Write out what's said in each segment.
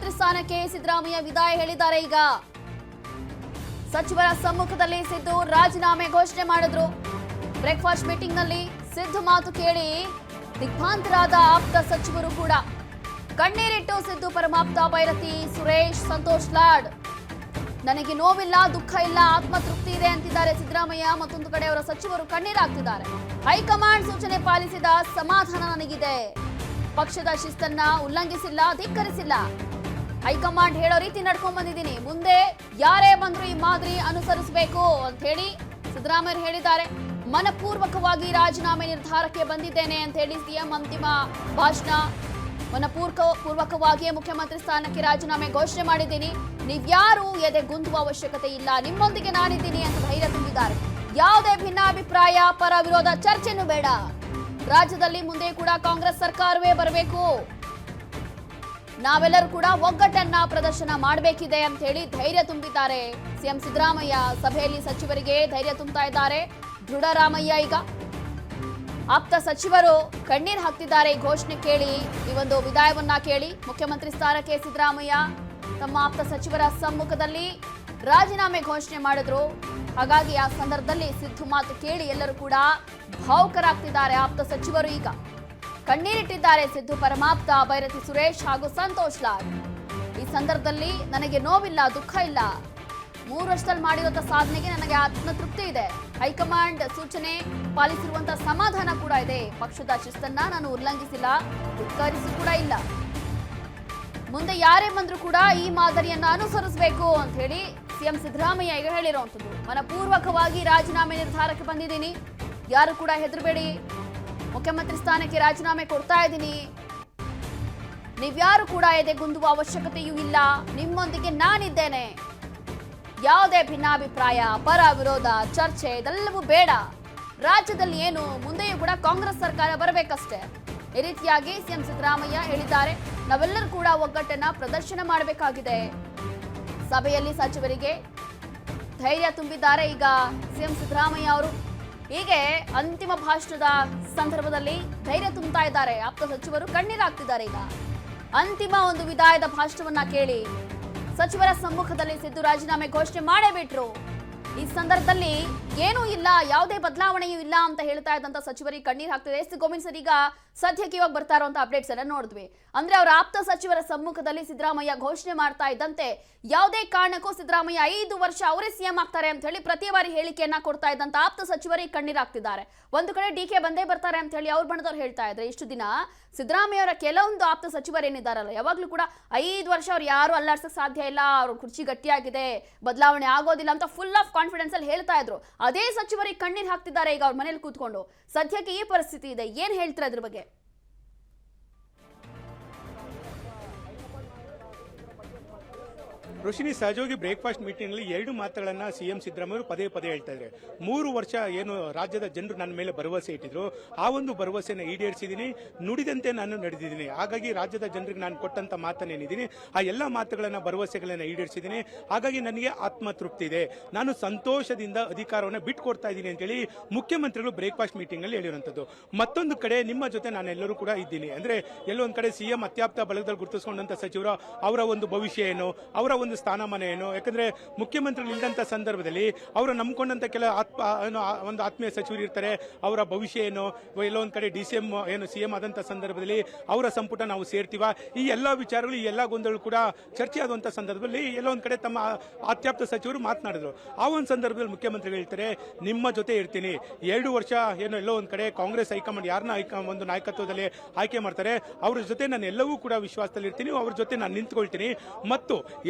ಮುಖ್ಯಮಂತ್ರಿ ಸ್ಥಾನಕ್ಕೆ ಸಿದ್ದರಾಮಯ್ಯ ವಿದಾಯ ಹೇಳಿದ್ದಾರೆ. ಈಗ ಸಚಿವರ ಸಮ್ಮುಖದಲ್ಲಿ ಸಿದ್ದು ರಾಜೀನಾಮೆ ಘೋಷಣೆ ಮಾಡಿದ್ರು. ಬ್ರೇಕ್ಫಾಸ್ಟ್ ಮೀಟಿಂಗ್ ನಲ್ಲಿ ಸಿದ್ದು ಮಾತು ಕೇಳಿ ದಿಗ್ಭ್ರಾಂತರಾದ ಆಪ್ತ ಸಚಿವರು ಕೂಡ. ಕಣ್ಣೀರಿಟ್ಟು ಸಿದ್ದು ಪರಮಾಪ್ತ ಬೈರತಿ ಸುರೇಶ್ ಸಂತೋಷ್ ಲಾಡ್. ನನಗೆ ನೋವಿಲ್ಲ, ದುಃಖ ಇಲ್ಲ, ಆತ್ಮತೃಪ್ತಿ ಇದೆ ಅಂತಿದ್ದಾರೆ ಸಿದ್ದರಾಮಯ್ಯ. ಮತ್ತೊಂದು ಕಡೆ ಅವರ ಸಚಿವರು ಕಣ್ಣೀರಾಗ್ತಿದ್ದಾರೆ. ಹೈಕಮಾಂಡ್ ಸೂಚನೆ ಪಾಲಿಸಿದ ಸಮಾಧಾನ ನನಗಿದೆ. ಪಕ್ಷದ ಶಿಸ್ತನ್ನ ಉಲ್ಲಂಘಿಸಿಲ್ಲ, ಧಿಕ್ಕರಿಸಿಲ್ಲ. ಹೈಕಮಾಂಡ್ ಹೇಳೋ ರೀತಿ ನಡ್ಕೊಂಡ್ ಬಂದಿದ್ದೀನಿ. ಮುಂದೆ ಯಾರೇ ಬಂದ್ರು ಈ ಮಾದರಿ ಅನುಸರಿಸಬೇಕು ಅಂತ ಹೇಳಿ ಸಿದ್ದರಾಮಯ್ಯ ಹೇಳಿದ್ದಾರೆ. ಮನಪೂರ್ವಕವಾಗಿ ರಾಜೀನಾಮೆ ನಿರ್ಧಾರಕ್ಕೆ ಬಂದಿದ್ದೇನೆ ಅಂತ ಹೇಳಿ ಸಿಎಂ ಅಂತಿಮ ಭಾಷಣ. ಮನಪೂರ್ವಕವಾಗಿಯೇ ಮುಖ್ಯಮಂತ್ರಿ ಸ್ಥಾನಕ್ಕೆ ರಾಜೀನಾಮೆ ಘೋಷಣೆ ಮಾಡಿದ್ದೀನಿ. ನೀವ್ಯಾರು ಎದೆಗುಂದುವ ಅವಶ್ಯಕತೆ ಇಲ್ಲ, ನಿಮ್ಮೊಂದಿಗೆ ನಾನಿದ್ದೀನಿ ಅಂತ ಧೈರ್ಯ ತುಂಬಿದ್ದಾರೆ. ಯಾವುದೇ ಭಿನ್ನಾಭಿಪ್ರಾಯ, ಪರ ವಿರೋಧ ಚರ್ಚೆನೂ ಬೇಡ. ರಾಜ್ಯದಲ್ಲಿ ಮುಂದೆ ಕೂಡ ಕಾಂಗ್ರೆಸ್ ಸರ್ಕಾರವೇ ಬರಬೇಕು. ನಾವೆಲ್ಲರೂ ಕೂಡ ಒಗ್ಗಟ್ಟನ್ನ ಪ್ರದರ್ಶನ ಮಾಡಬೇಕಿದೆ ಅಂತ ಹೇಳಿ ಧೈರ್ಯ ತುಂಬಿದ್ದಾರೆ ಸಿಎಂ ಸಿದ್ದರಾಮಯ್ಯ. ಸಭೆಯಲ್ಲಿ ಸಚಿವರಿಗೆ ಧೈರ್ಯ ತುಂಬುತ್ತಾ ಇದ್ದಾರೆ ದೃಢ ರಾಮಯ್ಯ. ಈಗ ಆಪ್ತ ಸಚಿವರು ಕಣ್ಣೀರು ಹಾಕ್ತಿದ್ದಾರೆ ಘೋಷಣೆ ಕೇಳಿ, ಈ ಒಂದು ವಿದಾಯವನ್ನ ಕೇಳಿ. ಮುಖ್ಯಮಂತ್ರಿ ಸ್ಥಾನಕ್ಕೆ ಸಿದ್ದರಾಮಯ್ಯ ತಮ್ಮ ಆಪ್ತ ಸಚಿವರ ಸಮ್ಮುಖದಲ್ಲಿ ರಾಜೀನಾಮೆ ಘೋಷಣೆ ಮಾಡಿದ್ರು. ಹಾಗಾಗಿ ಆ ಸಂದರ್ಭದಲ್ಲಿ ಸಿದ್ದು ಮಾತು ಕೇಳಿ ಎಲ್ಲರೂ ಕೂಡ ಭಾವುಕರಾಗ್ತಿದ್ದಾರೆ ಆಪ್ತ ಸಚಿವರು. ಈಗ ಕಣ್ಣೀರಿಟ್ಟಿದ್ದಾರೆ ಸಿದ್ದು ಪರಮಾಪ್ತ ಬೈರತಿ ಸುರೇಶ್ ಹಾಗೂ ಸಂತೋಷ್ ಲಾಡ್. ಈ ಸಂದರ್ಭದಲ್ಲಿ ನನಗೆ ನೋವಿಲ್ಲ, ದುಃಖ ಇಲ್ಲ. 3 ವರ್ಷದಲ್ಲಿ ಮಾಡಿರುವಂತಹ ಸಾಧನೆಗೆ ನನಗೆ ಆತ್ಮತೃಪ್ತಿ ಇದೆ. ಹೈಕಮಾಂಡ್ ಸೂಚನೆ ಪಾಲಿಸಿರುವಂತಹ ಸಮಾಧಾನ ಕೂಡ ಇದೆ. ಪಕ್ಷದ ಶಿಸ್ತನ್ನ ನಾನು ಉಲ್ಲಂಘಿಸಿಲ್ಲ, ಧಿಕ್ಕರಿಸಿ ಕೂಡ ಇಲ್ಲ. ಮುಂದೆ ಯಾರೇ ಬಂದ್ರು ಕೂಡ ಈ ಮಾದರಿಯನ್ನ ಅನುಸರಿಸಬೇಕು ಅಂತ ಹೇಳಿ ಸಿಎಂ ಸಿದ್ದರಾಮಯ್ಯ ಈಗ ಹೇಳಿರುವಂತದ್ದು. ಮನಪೂರ್ವಕವಾಗಿ ರಾಜೀನಾಮೆ ನಿರ್ಧಾರಕ್ಕೆ ಬಂದಿದ್ದೀನಿ. ಯಾರು ಕೂಡ ಹೆದರಬೇಡಿ, ಮುಖ್ಯಮಂತ್ರಿ ಸ್ಥಾನಕ್ಕೆ ರಾಜೀನಾಮೆ ಕೊಡ್ತಾ ಇದ್ದೀನಿ. ನೀವ್ಯಾರು ಕೂಡ ಎದೆಗುಂದುವ ಅವಶ್ಯಕತೆಯೂ ಇಲ್ಲ, ನಿಮ್ಮೊಂದಿಗೆ ನಾನಿದ್ದೇನೆ. ಯಾವುದೇ ಭಿನ್ನಾಭಿಪ್ರಾಯ, ಪರ ವಿರೋಧ ಚರ್ಚೆ ಇದೆಲ್ಲವೂ ಬೇಡ. ರಾಜ್ಯದಲ್ಲಿ ಏನು ಮುಂದೆಯೂ ಕೂಡ ಕಾಂಗ್ರೆಸ್ ಸರ್ಕಾರ ಬರಬೇಕಷ್ಟೇ. ಈ ರೀತಿಯಾಗಿ ಸಿಎಂ ಸಿದ್ದರಾಮಯ್ಯ ಹೇಳಿದ್ದಾರೆ. ನಾವೆಲ್ಲರೂ ಕೂಡ ಒಗ್ಗಟ್ಟನ್ನ ಪ್ರದರ್ಶನ ಮಾಡಬೇಕಾಗಿದೆ. ಸಭೆಯಲ್ಲಿ ಸಚಿವರಿಗೆ ಧೈರ್ಯ ತುಂಬಿದ್ದಾರೆ ಈಗ ಸಿಎಂ ಸಿದ್ದರಾಮಯ್ಯ ಅವರು. ಹೀಗೆ ಅಂತಿಮ ಭಾಷಣದ ಸಂದರ್ಭದಲ್ಲಿ ಧೈರ್ಯ ತುಂಬುತ್ತಾ ಇದ್ದಾರೆ ಆಪ್ತ ಸಚಿವರು. ಕಣ್ಣೀರಾಗ್ತಿದ್ದಾರೆ. ಈಗ ಅಂತಿಮ ಒಂದು ವಿದಾಯದ ಭಾಷಣವನ್ನ ಕೇಳಿ ಸಚಿವರ ಸಮ್ಮುಖದಲ್ಲಿ ಸಿದ್ದು ರಾಜೀನಾಮೆ ಘೋಷಣೆ ಮಾಡೇ ಬಿಟ್ರು. ಈ ಸಂದರ್ಭದಲ್ಲಿ ಏನೂ ಇಲ್ಲ, ಯಾವುದೇ ಬದಲಾವಣೆಯೂ ಇಲ್ಲ ಅಂತ ಹೇಳ್ತಾ ಇದ್ದಂತ ಸಚಿವರಿಗೆ ಕಣ್ಣೀರ್ ಹಾಕ್ತಿದೆ. ಎಸ್ ಗೋವಿಂದ್ ಸರ್, ಈಗ ಸದ್ಯಕ್ಕೆ ಇವಾಗ ಬರ್ತಾ ಇರುವಂತ ಅಪ್ಡೇಟ್ಸ್ ಎಲ್ಲ ನೋಡಿದ್ವಿ. ಅಂದ್ರೆ ಅವರ ಆಪ್ತ ಸಚಿವರ ಸಮ್ಮುಖದಲ್ಲಿ ಸಿದ್ದರಾಮಯ್ಯ ಘೋಷಣೆ ಮಾಡ್ತಾ ಇದ್ದಂತೆ ಯಾವುದೇ ಕಾರಣಕ್ಕೂ ಸಿದ್ದರಾಮಯ್ಯ 5 ವರ್ಷ ಅವರೇ ಸಿಎಂ ಆಗ್ತಾರೆ ಅಂತ ಹೇಳಿ ಪ್ರತಿ ಬಾರಿ ಹೇಳಿಕೆಯನ್ನ ಕೊಡ್ತಾ ಇದ್ದಂತ ಆಪ್ತ ಸಚಿವರಿಗೆ ಕಣ್ಣೀರ್ ಹಾಕ್ತಿದ್ದಾರೆ. ಒಂದು ಕಡೆ ಡಿಕೆ ಬಂದೇ ಬರ್ತಾರೆ ಅಂತ ಹೇಳಿ ಅವ್ರ ಬಣದವ್ರು ಹೇಳ್ತಾ ಇದ್ರೆ, ಇಷ್ಟು ದಿನ ಸಿದ್ದರಾಮಯ್ಯ ಅವರ ಕೆಲವೊಂದು ಆಪ್ತ ಸಚಿವರೇನಿದ್ದಾರಲ್ಲ, ಯಾವಾಗ್ಲೂ ಕೂಡ 5 ವರ್ಷ ಅವ್ರು ಯಾರು ಅಲ್ಲಾಡ್ಸಕ್ ಸಾಧ್ಯ ಇಲ್ಲ, ಅವ್ರ ಕುರ್ಚಿ ಗಟ್ಟಿಯಾಗಿದೆ, ಬದಲಾವಣೆ ಆಗೋದಿಲ್ಲ ಅಂತ ಫುಲ್ ಆಫ್ ಕಾನ್ಫಿಡೆನ್ಸ್ ಅಲ್ಲಿ ಹೇಳ್ತಾ ಇದ್ರು. ಅದೇ ಸಚಿವರಿಗೆ ಕಣ್ಣೀರ್ ಹಾಕ್ತಿದ್ದಾರೆ ಈಗ ಅವ್ರ ಮನೇಲಿ ಕೂತ್ಕೊಂಡು. ಸದ್ಯಕ್ಕೆ ಈ ಪರಿಸ್ಥಿತಿ ಇದೆ, ಏನ್ ಹೇಳ್ತೀರಾ ಅದ್ರ ಬಗ್ಗೆ? ರೋಶಿನಿ, ಸಹಜವಾಗಿ ಬ್ರೇಕ್ಫಾಸ್ಟ್ ಮೀಟಿಂಗ್ನಲ್ಲಿ 2 ಮಾತುಗಳನ್ನು ಸಿಎಂ ಸಿದ್ದರಾಮಯ್ಯ ಪದೇ ಪದೇ ಹೇಳ್ತಾ ಇದ್ದಾರೆ. 3 ವರ್ಷ ಏನು ರಾಜ್ಯದ ಜನರು ನನ್ನ ಮೇಲೆ ಭರವಸೆ ಇಟ್ಟಿದ್ರು, ಆ ಒಂದು ಭರವಸೆನ ಈಡೇರಿಸಿದ್ದೀನಿ, ನುಡಿದಂತೆ ನಾನು ನಡೆದಿದ್ದೀನಿ. ಹಾಗಾಗಿ ರಾಜ್ಯದ ಜನರಿಗೆ ನಾನು ಕೊಟ್ಟಂತ ಮಾತನ್ನೇನಿದ್ದೀನಿ ಆ ಎಲ್ಲ ಮಾತುಗಳನ್ನು, ಭರವಸೆಗಳನ್ನು ಈಡೇರಿಸಿದ್ದೀನಿ. ಹಾಗಾಗಿ ನನಗೆ ಆತ್ಮತೃಪ್ತಿ ಇದೆ, ನಾನು ಸಂತೋಷದಿಂದ ಅಧಿಕಾರವನ್ನು ಬಿಟ್ಕೊಡ್ತಾ ಇದ್ದೀನಿ ಅಂತೇಳಿ ಮುಖ್ಯಮಂತ್ರಿಗಳು ಬ್ರೇಕ್ಫಾಸ್ಟ್ ಮೀಟಿಂಗ್ನಲ್ಲಿ ಹೇಳಿರುವಂಥದ್ದು. ಮತ್ತೊಂದು ಕಡೆ ನಿಮ್ಮ ಜೊತೆ ನಾನೆಲ್ಲರೂ ಕೂಡ ಇದ್ದೀನಿ. ಅಂದ್ರೆ ಎಲ್ಲೋ ಒಂದು ಕಡೆ ಸಿಎಂ ಅತ್ಯಾಪ್ತ ಬಳಗದಲ್ಲಿ ಗುರುತಿಸಿಕೊಂಡಂತ ಸಚಿವರು ಅವರ ಒಂದು ಭವಿಷ್ಯ ಏನು, ಅವರ ಒಂದು ಸ್ಥಾನಮಾನ ಏನು, ಯಾಕಂದ್ರೆ ಮುಖ್ಯಮಂತ್ರಿಗಳು ಇಲ್ಲದಂತ ಸಂದರ್ಭದಲ್ಲಿ ಅವರು ನಂಬಿಕೊಂಡಂತ ಕೆಲ ಒಂದು ಆತ್ಮೀಯ ಸಚಿವರು ಇರ್ತಾರೆ, ಅವರ ಭವಿಷ್ಯ ಏನು, ಎಲ್ಲೋ ಒಂದ್ ಕಡೆ ಡಿಸಿಎಂ ಏನು ಸಿಎಂ ಆದಂತ ಸಂದರ್ಭದಲ್ಲಿ ಅವರ ಸಂಪುಟ ನಾವು ಸೇರ್ತೀವ, ಈ ಎಲ್ಲಾ ವಿಚಾರಗಳು, ಈ ಎಲ್ಲಾ ಗೊಂದಲಗಳು ಕೂಡ ಚರ್ಚೆ ಆದಂತ ಸಂದರ್ಭದಲ್ಲಿ ಎಲ್ಲೋ ಒಂದ್ ಕಡೆ ತಮ್ಮ ಅತ್ಯಾಪ್ತ ಸಚಿವರು ಮಾತನಾಡಿದ್ರು. ಆ ಒಂದು ಸಂದರ್ಭದಲ್ಲಿ ಮುಖ್ಯಮಂತ್ರಿಗಳು ಹೇಳ್ತಾರೆ, ನಿಮ್ಮ ಜೊತೆ ಇರ್ತೀನಿ. 2 ವರ್ಷ ಏನು ಎಲ್ಲೋ ಒಂದ್ ಕಡೆ ಕಾಂಗ್ರೆಸ್ ಹೈಕಮಾಂಡ್ ಯಾರನ್ನ ಒಂದು ನಾಯಕತ್ವದಲ್ಲಿ ಆಯ್ಕೆ ಮಾಡ್ತಾರೆ ಅವ್ರ ಜೊತೆ ನಾನು ಎಲ್ಲವೂ ಕೂಡ ವಿಶ್ವಾಸದಲ್ಲಿ ಇರ್ತೀನಿ, ಅವ್ರ ಜೊತೆ ನಾನು ನಿಂತ್ಕೊಳ್ತೀನಿ. ಮತ್ತು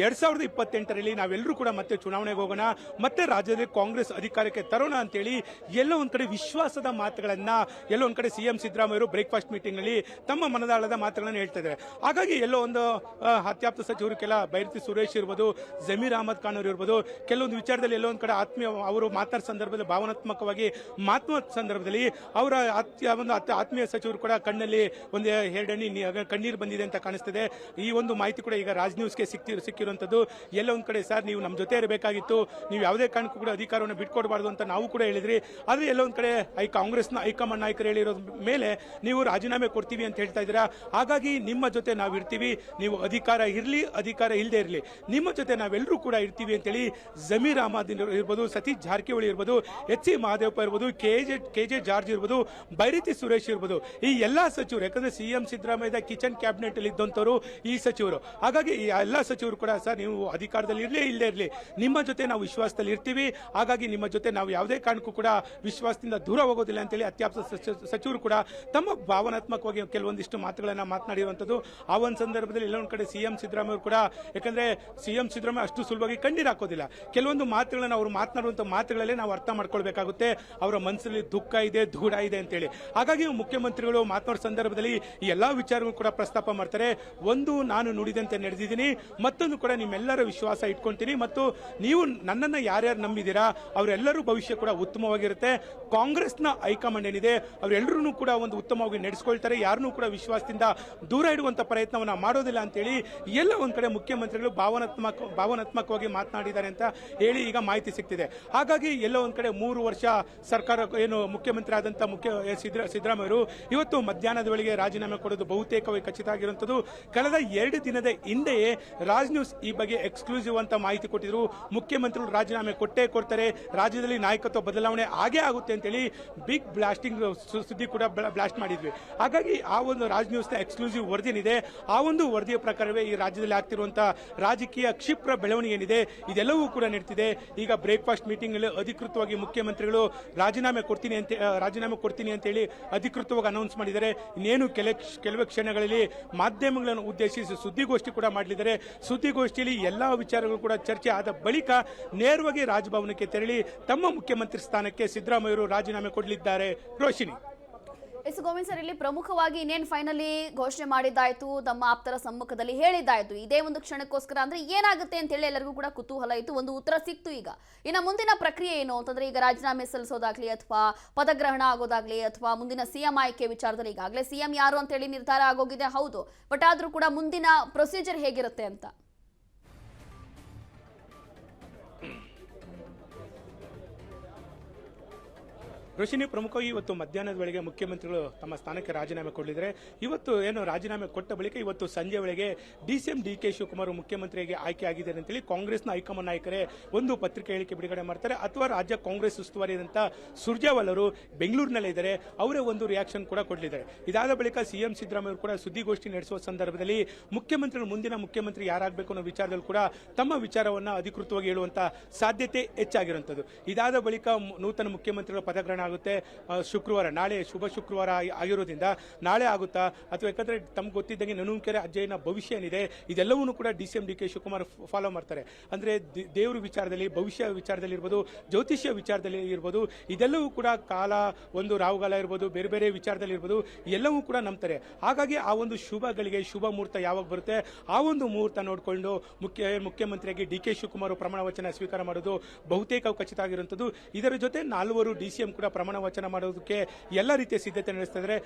2028ರಲ್ಲಿ ನಾವೆಲ್ಲರೂ ಕೂಡ ಮತ್ತೆ ಚುನಾವಣೆಗೆ ಹೋಗೋಣ, ಮತ್ತೆ ರಾಜ್ಯದಲ್ಲಿ ಕಾಂಗ್ರೆಸ್ ಅಧಿಕಾರಕ್ಕೆ ತರೋಣ ಅಂತೇಳಿ ಎಲ್ಲೋ ಒಂದ್ ಕಡೆ ವಿಶ್ವಾಸದ ಮಾತುಗಳನ್ನ ಎಲ್ಲೋ ಒಂದ್ ಕಡೆ ಸಿಎಂ ಸಿದ್ದರಾಮಯ್ಯ ಬ್ರೇಕ್ಫಾಸ್ಟ್ ಮೀಟಿಂಗ್ ನಲ್ಲಿ ತಮ್ಮ ಮನದಾಳದ ಮಾತುಗಳನ್ನು ಹೇಳ್ತಾ ಇದ್ದಾರೆ. ಹಾಗಾಗಿ ಎಲ್ಲೋ ಒಂದು ಅತ್ಯಾಪ್ತ ಸಚಿವರು ಕೆಲ ಬೈರತಿ ಸುರೇಶ್ ಇರ್ಬೋದು, ಜಮೀರ್ ಅಹಮದ್ ಖಾನ್ ಅವರು ಇರ್ಬೋದು, ಕೆಲವೊಂದು ವಿಚಾರದಲ್ಲಿ ಎಲ್ಲೋ ಒಂದ್ ಕಡೆ ಆತ್ಮೀಯ ಅವರು ಮಾತಾಡೋ ಸಂದರ್ಭದಲ್ಲಿ ಭಾವನಾತ್ಮಕವಾಗಿ ಮಾತನಾಡ ಸಂದರ್ಭದಲ್ಲಿ ಅವರ ಒಂದು ಆತ್ಮೀಯ ಸಚಿವರು ಕೂಡ ಕಣ್ಣಲ್ಲಿ ಒಂದು 2 ಹನಿ ಕಣ್ಣೀರು ಬಂದಿದೆ ಅಂತ ಕಾಣಿಸ್ತಿದೆ. ಈ ಒಂದು ಮಾಹಿತಿ ಕೂಡ ಈಗ ರಾಜ್ ನ್ಯೂಸ್ಗೆ ಸಿಕ್ಕಿರುವಂತದ್ದು. ಎಲ್ಲ ಒಂದು ಕಡೆ ಸರ್ ನೀವು ನಮ್ಮ ಜೊತೆ ಇರಬೇಕಾಗಿತ್ತು, ನೀವು ಯಾವುದೇ ಕಾರಣಕ್ಕೂ ಕೂಡ ಅಧಿಕಾರವನ್ನು ಬಿಟ್ಕೊಡ್ಬಾರ್ದು ಅಂತ ನಾವು ಕೂಡ ಹೇಳಿದ್ರಿ. ಆದರೆ ಎಲ್ಲ ಒಂದು ಕಡೆ ಕಾಂಗ್ರೆಸ್ನ ಹೈಕಮಾಂಡ್ ನಾಯಕರು ಹೇಳಿರೋ ಮೇಲೆ ನೀವು ರಾಜೀನಾಮೆ ಕೊಡ್ತೀವಿ ಅಂತ ಹೇಳ್ತಾ ಇದ್ದೀರಾ. ಹಾಗಾಗಿ ನಿಮ್ಮ ಜೊತೆ ನಾವು ಇರ್ತೀವಿ, ನೀವು ಅಧಿಕಾರ ಇರಲಿ ಅಧಿಕಾರ ಇಲ್ಲದೆ ಇರಲಿ ನಿಮ್ಮ ಜೊತೆ ನಾವೆಲ್ಲರೂ ಕೂಡ ಇರ್ತೀವಿ ಅಂತೇಳಿ ಜಮೀರ್ ಅಹಮದ್ ಇರ್ಬೋದು, ಸತೀಶ್ ಜಾರಕಿಹೊಳಿ ಇರ್ಬೋದು, ಎಚ್ ಸಿ ಮಹದೇವಪ್ಪ ಇರ್ಬೋದು, ಕೆ ಜೆ ಜಾರ್ಜ್ ಇರ್ಬೋದು, ಬೈರತಿ ಸುರೇಶ್ ಇರ್ಬೋದು, ಈ ಎಲ್ಲಾ ಸಚಿವರು, ಯಾಕಂದ್ರೆ ಸಿಎಂ ಸಿದ್ದರಾಮಯ್ಯ ಕಿಚನ್ ಕ್ಯಾಬಿನೆಟ್ ಅಲ್ಲಿ ಇದ್ದಂಥವ್ರು ಈ ಸಚಿವರು. ಹಾಗಾಗಿ ಈ ಎಲ್ಲ ಸಚಿವರು ಕೂಡ ಸರ್ ನೀವು ಅಧಿಕಾರದಲ್ಲಿ ಇರಲಿ ಇಲ್ಲದೆ ಇರಲಿ ನಿಮ್ಮ ಜೊತೆ ನಾವು ವಿಶ್ವಾಸದಲ್ಲಿ ಇರ್ತೀವಿ, ಹಾಗಾಗಿ ನಿಮ್ಮ ಜೊತೆ ನಾವು ಯಾವುದೇ ಕಾರಣಕ್ಕೂ ಕೂಡ ವಿಶ್ವಾಸದಿಂದ ದೂರ ಹೋಗೋದಿಲ್ಲ ಅಂತೇಳಿ ಅತ್ಯಾಪ್ತ ಸಚಿವರು ಕೂಡ ತಮ್ಮ ಭಾವನಾತ್ಮಕವಾಗಿ ಕೆಲವೊಂದಿಷ್ಟು ಮಾತುಗಳನ್ನ ಮಾತನಾಡಿರುವಂಥದ್ದು. ಆ ಒಂದು ಸಂದರ್ಭದಲ್ಲಿ ಎಲ್ಲೊಂದು ಕಡೆ ಸಿಎಂ ಸಿದ್ದರಾಮಯ್ಯ ಕೂಡ, ಯಾಕಂದ್ರೆ ಸಿಎಂ ಸಿದ್ದರಾಮಯ್ಯ ಅಷ್ಟು ಸುಲಭವಾಗಿ ಕಣ್ಣೀರು ಹಾಕೋದಿಲ್ಲ, ಕೆಲವೊಂದು ಮಾತುಗಳನ್ನ ಅವರು ಮಾತನಾಡುವಂಥ ಮಾತುಗಳಲ್ಲೇ ನಾವು ಅರ್ಥ ಮಾಡ್ಕೊಳ್ಬೇಕಾಗುತ್ತೆ ಅವರ ಮನಸ್ಸಲ್ಲಿ ದುಃಖ ಇದೆ, ದೂರ ಇದೆ ಅಂತೇಳಿ. ಹಾಗಾಗಿ ಮುಖ್ಯಮಂತ್ರಿಗಳು ಮಾತನಾಡೋ ಸಂದರ್ಭದಲ್ಲಿ ಈ ಎಲ್ಲಾ ವಿಚಾರಗಳು ಕೂಡ ಪ್ರಸ್ತಾಪ ಮಾಡ್ತಾರೆ. ಒಂದು, ನಾನು ನುಡಿದಂತೆ ನಡೆದಿದ್ದೀನಿ, ಮತ್ತೊಂದು ಕೂಡ ನಿಮ್ಮೆಲ್ಲರ ವಿಶ್ವಾಸ ಇಟ್ಕೊಂತೀನಿ ಮತ್ತು ನೀವು ನನ್ನನ್ನು ಯಾರ್ಯಾರು ನಂಬಿದ್ದೀರಾ ಅವರೆಲ್ಲರೂ ಭವಿಷ್ಯ ಕೂಡ ಉತ್ತಮವಾಗಿರುತ್ತೆ. ಕಾಂಗ್ರೆಸ್ನ ಹೈಕಮಾಂಡ್ ಏನಿದೆ ಅವರೆಲ್ಲರೂ ಕೂಡ ಒಂದು ಉತ್ತಮವಾಗಿ ನಡೆಸ್ಕೊಳ್ತಾರೆ, ಯಾರನ್ನೂ ಕೂಡ ವಿಶ್ವಾಸದಿಂದ ದೂರ ಇಡುವಂತ ಪ್ರಯತ್ನವನ್ನ ಮಾಡೋದಿಲ್ಲ ಅಂತೇಳಿ ಎಲ್ಲ ಒಂದ್ ಕಡೆ ಮುಖ್ಯಮಂತ್ರಿಗಳು ಭಾವನಾತ್ಮಕವಾಗಿ ಮಾತನಾಡಿದ್ದಾರೆ ಅಂತ ಹೇಳಿ ಈಗ ಮಾಹಿತಿ ಸಿಗ್ತಿದೆ. ಹಾಗಾಗಿ ಎಲ್ಲ ಒಂದ್ ಕಡೆ 3 ವರ್ಷ ಸರ್ಕಾರ ಏನು ಮುಖ್ಯಮಂತ್ರಿ ಆದಂತ ಸಿದ್ದರಾಮಯ್ಯರು ಇವತ್ತು ಮಧ್ಯಾಹ್ನದ ವೇಳೆಗೆ ರಾಜೀನಾಮೆ ಕೊಡೋದು ಬಹುತೇಕವಾಗಿ ಖಚಿತ ಆಗಿರುವಂತದ್ದು. ಕಳೆದ 2 ದಿನದ ಹಿಂದೆಯೇ ರಾಜ್ ನ್ಯೂಸ್ ಈ ಬಗ್ಗೆ ಎಕ್ಸ್ಕ್ಲೂಸಿವ್ ಅಂತ ಮಾಹಿತಿ ಕೊಟ್ಟಿದ್ರು. ಮುಖ್ಯಮಂತ್ರಿಗಳು ರಾಜೀನಾಮೆ ಕೊಟ್ಟೇ ಕೊಡ್ತಾರೆ, ರಾಜ್ಯದಲ್ಲಿ ನಾಯಕತ್ವ ಬದಲಾವಣೆ ಆಗೇ ಆಗುತ್ತೆ ಅಂತೇಳಿ ಬಿಗ್ ಬ್ಲಾಸ್ಟಿಂಗ್ ಸುದ್ದಿ ಕೂಡ ಬ್ಲಾಸ್ಟ್ ಮಾಡಿದ್ವಿ. ಹಾಗಾಗಿ ಆ ಒಂದು ರಾಜ್ ನ್ಯೂಸ್ನ ಎಕ್ಸ್ಕ್ಲೂಸಿವ್ ವರದಿ ಏನಿದೆ ಆ ಒಂದು ವರದಿಯ ಪ್ರಕಾರವೇ ಈ ರಾಜ್ಯದಲ್ಲಿ ಆಗ್ತಿರುವಂತಹ ರಾಜಕೀಯ ಕ್ಷಿಪ್ರ ಬೆಳವಣಿಗೆ ಏನಿದೆ ಇದೆಲ್ಲವೂ ಕೂಡ ನಡೀತಿದೆ. ಈಗ ಬ್ರೇಕ್ಫಾಸ್ಟ್ ಮೀಟಿಂಗ್ ನಲ್ಲಿ ಅಧಿಕೃತವಾಗಿ ಮುಖ್ಯಮಂತ್ರಿಗಳು ರಾಜೀನಾಮೆ ಕೊಡ್ತೀನಿ ಅಂತ ಹೇಳಿ ಅಧಿಕೃತವಾಗಿ ಅನೌನ್ಸ್ ಮಾಡಿದ್ದಾರೆ. ಇನ್ನೇನು ಕೆಲವೇ ಕ್ಷಣಗಳಲ್ಲಿ ಮಾಧ್ಯಮಗಳನ್ನು ಉದ್ದೇಶಿಸಿ ಸುದ್ದಿಗೋಷ್ಠಿ ಕೂಡ ಮಾಡಲಿದ್ದಾರೆ. ಸುದ್ದಿಗೋಷ್ಠಿಯಲ್ಲಿ ಎಲ್ಲಾ ವಿಚಾರಗಳು ಕೂಡ ಚರ್ಚೆ ಆದ ಬಳಿಕ ನೇರವಾಗಿ ರಾಜಭವನಕ್ಕೆ ತೆರಳಿ ತಮ್ಮ ಮುಖ್ಯಮಂತ್ರಿ ಸ್ಥಾನಕ್ಕೆ ಸಿದ್ದರಾಮಯ್ಯರು ರಾಜೀನಾಮೆ ಕೊಡಲಿದ್ದಾರೆ. ರೋಶಿನಿ. ಎಸ್ ಗೋವಿಂದ್ ಸರ್, ಇಲ್ಲಿ ಪ್ರಮುಖವಾಗಿ ಇನ್ನೇನು ಫೈನಲಿ ಘೋಷಣೆ ಮಾಡಿದ್ದಾಯ್ತು, ತಮ್ಮ ಆಪ್ತರ ಸಮ್ಮುಖದಲ್ಲಿ ಹೇಳಿದ್ದಾಯ್ತು, ಇದೇ ಒಂದು ಕ್ಷಣಕ್ಕೋಸ್ಕರ ಅಂದ್ರೆ ಏನಾಗುತ್ತೆ ಅಂತ ಹೇಳಿ ಎಲ್ಲರಿಗೂ ಕೂಡ ಕುತೂಹಲ ಇತ್ತು, ಒಂದು ಉತ್ತರ ಸಿಕ್ತು. ಈಗ ಇನ್ನು ಮುಂದಿನ ಪ್ರಕ್ರಿಯೆ ಏನು ಅಂತಂದ್ರೆ ಈಗ ರಾಜೀನಾಮೆ ಸಲ್ಲಿಸೋದಾಗ್ಲಿ ಅಥವಾ ಪದಗ್ರಹಣ ಆಗೋದಾಗ್ಲಿ ಅಥವಾ ಮುಂದಿನ ಸಿಎಂ ಆಯ್ಕೆ ವಿಚಾರದಲ್ಲಿ ಈಗಾಗಲೇ ಸಿಎಂ ಯಾರು ಅಂತ ಹೇಳಿ ನಿರ್ಧಾರ ಆಗೋಗಿದೆ, ಹೌದು, ಬಟ್ ಆದ್ರೂ ಕೂಡ ಮುಂದಿನ ಪ್ರೊಸೀಜರ್ ಹೇಗಿರುತ್ತೆ ಅಂತ. ರೋಶಿನಿ, ಪ್ರಮುಖವಾಗಿ ಇವತ್ತು ಮಧ್ಯಾಹ್ನದ ವೇಳೆಗೆ ಮುಖ್ಯಮಂತ್ರಿಗಳು ತಮ್ಮ ಸ್ಥಾನಕ್ಕೆ ರಾಜೀನಾಮೆ ಕೊಡಲಿದ್ದಾರೆ. ಇವತ್ತು ಏನು ರಾಜೀನಾಮೆ ಕೊಟ್ಟ ಬಳಿಕ ಇವತ್ತು ಸಂಜೆ ವೇಳೆಗೆ ಡಿಸಿಎಂ ಡಿ.ಕೆ. ಶಿವಕುಮಾರ್ ಮುಖ್ಯಮಂತ್ರಿಯಾಗಿ ಆಯ್ಕೆ ಆಗಿದ್ದಾರೆ ಅಂತೇಳಿ ಕಾಂಗ್ರೆಸ್ನ ಹೈಕಮಾಂಡ್ ನಾಯಕರೇ ಒಂದು ಪತ್ರಿಕೆ ಹೇಳಿಕೆ ಬಿಡುಗಡೆ ಮಾಡ್ತಾರೆ. ಅಥವಾ ರಾಜ್ಯ ಕಾಂಗ್ರೆಸ್ ಉಸ್ತುವಾರಿಯಾದಂಥ ಸುರ್ಜೇವಾಲ್ ಅವರು ಬೆಂಗಳೂರಿನಲ್ಲೇ ಇದ್ದಾರೆ, ಅವರೇ ಒಂದು ರಿಯಾಕ್ಷನ್ ಕೂಡ ಕೊಡಲಿದ್ದಾರೆ. ಇದಾದ ಬಳಿಕ ಸಿಎಂ ಸಿದ್ದರಾಮಯ್ಯ ಕೂಡ ಸುದ್ದಿಗೋಷ್ಠಿ ನಡೆಸುವ ಸಂದರ್ಭದಲ್ಲಿ ಮುಖ್ಯಮಂತ್ರಿಗಳು ಮುಂದಿನ ಮುಖ್ಯಮಂತ್ರಿ ಯಾರಾಗಬೇಕು ಅನ್ನೋ ವಿಚಾರದಲ್ಲಿ ಕೂಡ ತಮ್ಮ ವಿಚಾರವನ್ನ ಅಧಿಕೃತವಾಗಿ ಹೇಳುವಂತ ಸಾಧ್ಯತೆ ಹೆಚ್ಚಾಗಿರುವಂಥದ್ದು. ಇದಾದ ಬಳಿಕ ನೂತನ ಮುಖ್ಯಮಂತ್ರಿಗಳ ಪದಗ್ರಹಣ ಆಗುತ್ತೆ ಶುಕ್ರವಾರ, ನಾಳೆ ಶುಭ ಶುಕ್ರವಾರ ಆಗಿರೋದ್ರಿಂದ ನಾಳೆ ಆಗುತ್ತಾ ಅಥವಾ ಯಾಕಂದ್ರೆ ತಮ್ಗೆ ಗೊತ್ತಿದ್ದಂಗೆ ನನುಕೆರೆ ಅಜ್ಜಯ್ಯನ ಭವಿಷ್ಯ ಏನಿದೆ ಇದೆಲ್ಲವನ್ನೂ ಕೂಡ ಡಿಸಿಎಂ ಡಿ.ಕೆ. ಶಿವಕುಮಾರ್ ಫಾಲೋ ಮಾಡ್ತಾರೆ. ಅಂದ್ರೆ ದೇವ್ರ ವಿಚಾರದಲ್ಲಿ, ಭವಿಷ್ಯ ವಿಚಾರದಲ್ಲಿ ಇರ್ಬೋದು, ಜ್ಯೋತಿಷ್ಯ ವಿಚಾರದಲ್ಲಿ ಇರ್ಬೋದು, ಇದೆಲ್ಲವೂ ಕೂಡ ಕಾಲ, ಒಂದು ರಾಹುಗಾಲ ಇರ್ಬೋದು, ಬೇರೆ ಬೇರೆ ವಿಚಾರದಲ್ಲಿ ಇರ್ಬೋದು, ಎಲ್ಲವೂ ಕೂಡ ನಂಬ್ತಾರೆ. ಹಾಗಾಗಿ ಆ ಒಂದು ಶುಭಗಳಿಗೆ ಶುಭ ಮುಹೂರ್ತ ಯಾವಾಗ ಬರುತ್ತೆ ಆ ಒಂದು ಮುಹೂರ್ತ ನೋಡಿಕೊಂಡು ಮುಖ್ಯಮಂತ್ರಿಯಾಗಿ ಡಿ.ಕೆ. ಶಿವಕುಮಾರ್ ಪ್ರಮಾಣ ವಚನ ಸ್ವೀಕಾರ ಮಾಡೋದು ಬಹುತೇಕ ಖಚಿತ ಆಗಿರುವಂಥದ್ದು. ಇದರ ಜೊತೆ 4 ಡಿಸಿಎಂ ಕೂಡ ಪ್ರಮಾಣ ವಚನ ಮಾಡೋದಕ್ಕೆ ಎಲ್ಲ ರೀತಿಯ ಸಿದ್ಧತೆ ನಡೆಸ್ತಾ ಇದ್ದಾರೆ.